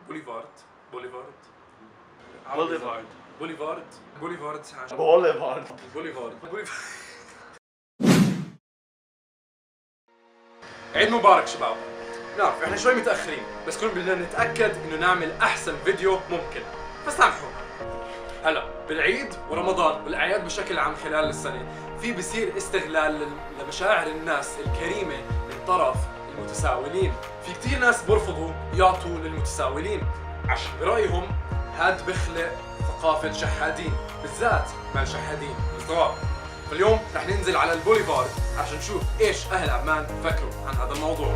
بوليفارد بوليفارد عيد مبارك شباب. نعرف احنا شوي متأخرين بس كنا بدنا نتأكد انه نعمل احسن فيديو ممكن، فسامحونا. هلا بالعيد ورمضان والاعياد بشكل عام خلال السنة بصير استغلال لمشاعر الناس الكريمة من طرف المتساؤلين. في كتير ناس برفضوا يعطوا للمتساؤلين عشان برأيهم هاد بخلق ثقافة شحادين، بالذات مع الشحادين الصغار. فاليوم رح ننزل على البوليفارد عشان نشوف ايش اهل عمان فكروا عن هذا الموضوع.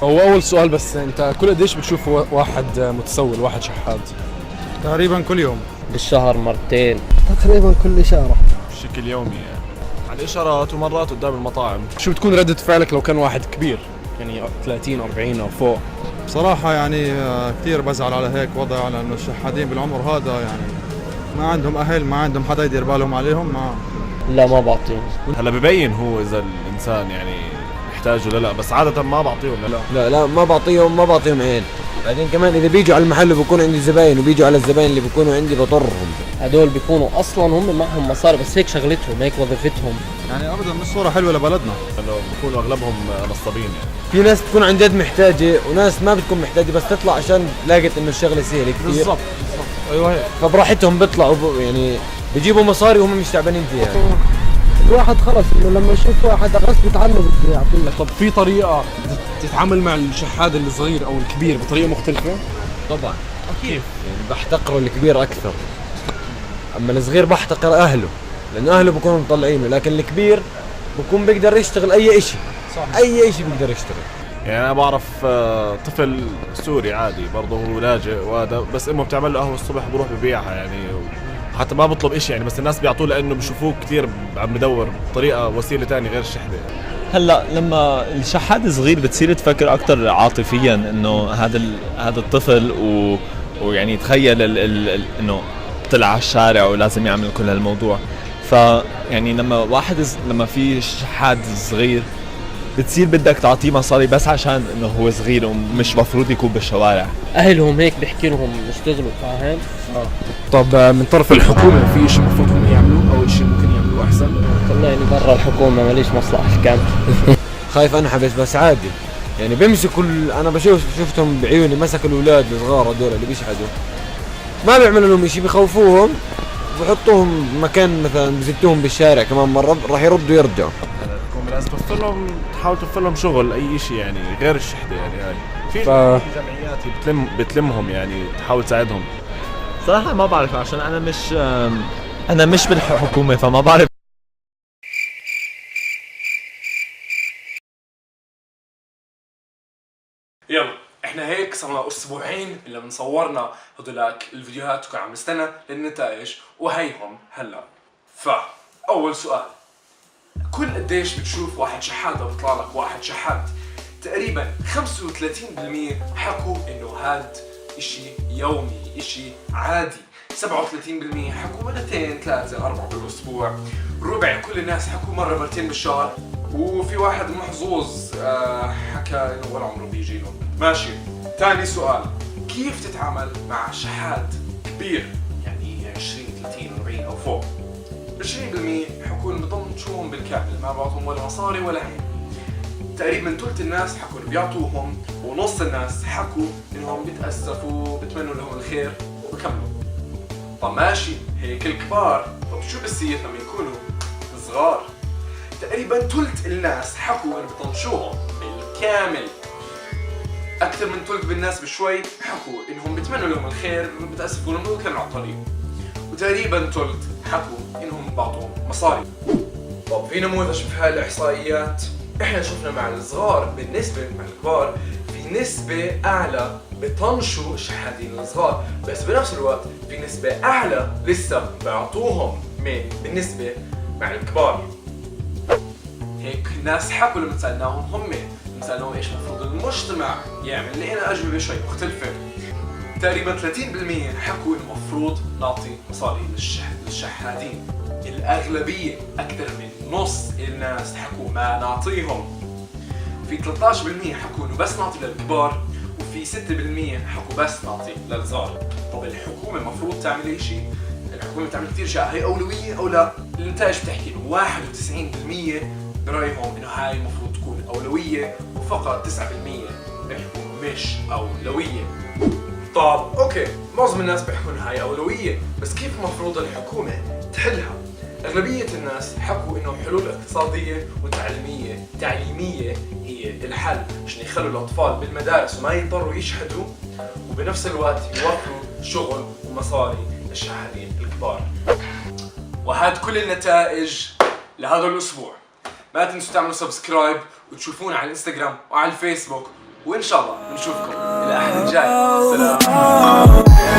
هو أول سؤال، بس أنت كل قديش بتشوف واحد متسول، واحد شحات؟ تقريبا كل يوم، بالشهر مرتين تقريبا كل شهر بشكل يومي يعني، على الإشارات ومرات قدام المطاعم. شو بتكون ردة فعلك لو كان واحد كبير يعني 30 40 أو فوق؟ بصراحة يعني كثير بزعل على هيك وضع، على إنه الشحادين بالعمر هذا يعني ما عندهم أهل، ما عندهم حدا يدير بالهم عليهم. لا ما بعطيهم. هلا ببين هو اذا الانسان يعني يحتاج ولا لا، بس عاده ما بعطيهم. لا ما بعطيهم عين. بعدين كمان اذا بيجوا على المحل وبكون عندي زباين وبيجوا على الزباين اللي بيكونوا عندي بضرهم. هدول بيكونوا اصلا هم معهم مصاري، بس هيك شغلتهم، هيك وظيفتهم. يعني ابدا مش صورة حلوة لبلدنا، لانه بيكونوا اغلبهم نصابين يعني. في ناس بتكون عن جد محتاجة وناس ما بتكون محتاجة، بس تطلع عشان لاقت انه الشغلة سهلة كثير. بالضبط ايوه هيك. فبراحتهم بيطلعوا يعني بيجيبوا مصاري وهم مش تعبانين فيها يعني. الواحد خلص انه لما يشوف واحد غصب عنه بده يعطيه. طب في طريقة تتعامل مع الشحاد الصغير أو الكبير بطريقة مختلفة؟ طبعا اكيد يعني بحتقروا الكبير اكثر، اما الصغير بحتقر اهله لانه اهله بكونوا مطلعينه، لكن الكبير بكون بيقدر يشتغل اي اشي. صح. اي اشي بيقدر يشتغل. يعني انا بعرف طفل سوري عادي برضه هو لاجئ، وهذا بس امه بتعمل له قهوه الصبح بروح ببيعها يعني، حتى ما بطلب اشي يعني، بس الناس بيعطوه لانه بشوفوه كثير عم بدور طريقه وسيله ثانيه غير الشحذه. هلا لما الشحات صغير بتصير تفكر اكثر عاطفيا انه هذا الطفل ويعني تخيل انه طلع على الشارع ولازم يعمل كل هالموضوع. فيعني لما في شحات صغير بتصير بدك تعطيه مصاري بس عشان انه هو صغير ومش مفروض يكون بالشوارع. اهلهم هيك بيحكي لهم اشتغلوا، فاهم؟ طب من طرف الحكومة في شيء المفروض هم يعملوه أو شيء ممكن يعملوه أحسن؟ طلعني برا الحكومة، ماليش مصلحة كان. خايف انحبس بس عادي يعني. بيمسكوا انا شفتهم بعيوني مسكوا الاولاد الصغار هذول اللي بيشحدوا، ما بيعملوا لهم شيء، بخوفوهم بحطوهم مكان مثلا بزتوهم بالشارع كمان مرة راح يردوا يرجعوا. الحكومه لازم تحاول توفر لهم شغل اي شيء يعني غير الشحذه يعني. هاي في جمعيات بتلمهم يعني تحاول تساعدهم. صراحة ما بعرف عشان انا مش بالحكومة فما بعرف. يلا احنا هيك صرنا اسبوعين اللي بنصورنا هدولاك الفيديوهات وكنا عم نستنى للنتائج وهيهم هلا. فاول سؤال، كل قديش بتشوف واحد شحات او بيطلع لك واحد شحات؟ تقريبا 35% حكوا انه هاد اشي يومي، اشي عادي. 37% حكوا مرتين 3 4 بالاسبوع. ربع كل الناس حكوا مرة مرتين بالشهر. وفي واحد محظوظ حكى انه ولا عمره بيجي له. ماشي. ثاني سؤال، كيف تتعامل مع شحات كبير يعني 20 30 40 او فوق؟ 20% حكوا انه بضمنشوهم بالكامل، ما بعطوهم ولا مصاري ولا هيك. تقريبا ثلث الناس حكوا انه بيعطوهم، ونص الناس حكوا انهم بتأسفوا بتمنوا لهم الخير وبكملوا. طب ماشي، هيك الكبار، طب شو بصير لما يكونوا صغار؟ تقريبا ثلث الناس حكوا انه بيطنشوهم بالكامل. اكثر من ثلث بالناس بشوي حكوا انهم بتمنوا لهم الخير بتأسفوا لهم وكانوا على الطريق. وتقريبا ثلث حكوا انهم بعطوهم مصاري. طب في نموذج في هاي الاحصائيات، احنا شفنا مع الصغار بالنسبة مع الكبار في نسبة اعلى بطنشوا الشحاتين الصغار، بس بنفس الوقت في نسبة اعلى لسه بعطوهم بالنسبة مع الكبار. هيك الناس حكوا لما سألناهم هم سألناهم ايش المفروض المجتمع يعمل، لقينا اجوبة شوي مختلفة. تقريبا 30% حكوا انه المفروض نعطي مصاري للشحاتين. الأغلبية أكثر من نص الناس حكوا ما نعطيهم. في 13% حكوا انه بس نعطي للكبار، وفي 6% حكوا بس نعطي للصغار. طب الحكومة المفروض تعمل اي شيء؟ الحكومة تعمل كثير اشياء، هي أولوية أو لا؟ النتائج بتحكي انه 91% برأيهم انه هاي المفروض تكون أولوية، وفقط 9% بيحكوا مش أولوية. طب اوكي، معظم الناس بيحكوا انه هاي أولوية، بس كيف المفروض الحكومة تحلها؟ أغلبية الناس حكوا إنه حلول اقتصادية وتعليمية هي الحل، عشان يخلوا الأطفال بالمدارس وما يضطروا يشحدوا، وبنفس الوقت يوفروا شغل ومصاري للشحاتين الكبار. وهاد كل النتائج لهذا الأسبوع. ما تنسوا تعملوا سبسكرايب وتشوفونا على الانستغرام وعلى الفيسبوك، وإن شاء الله بنشوفكم الأحد الجاي. سلام.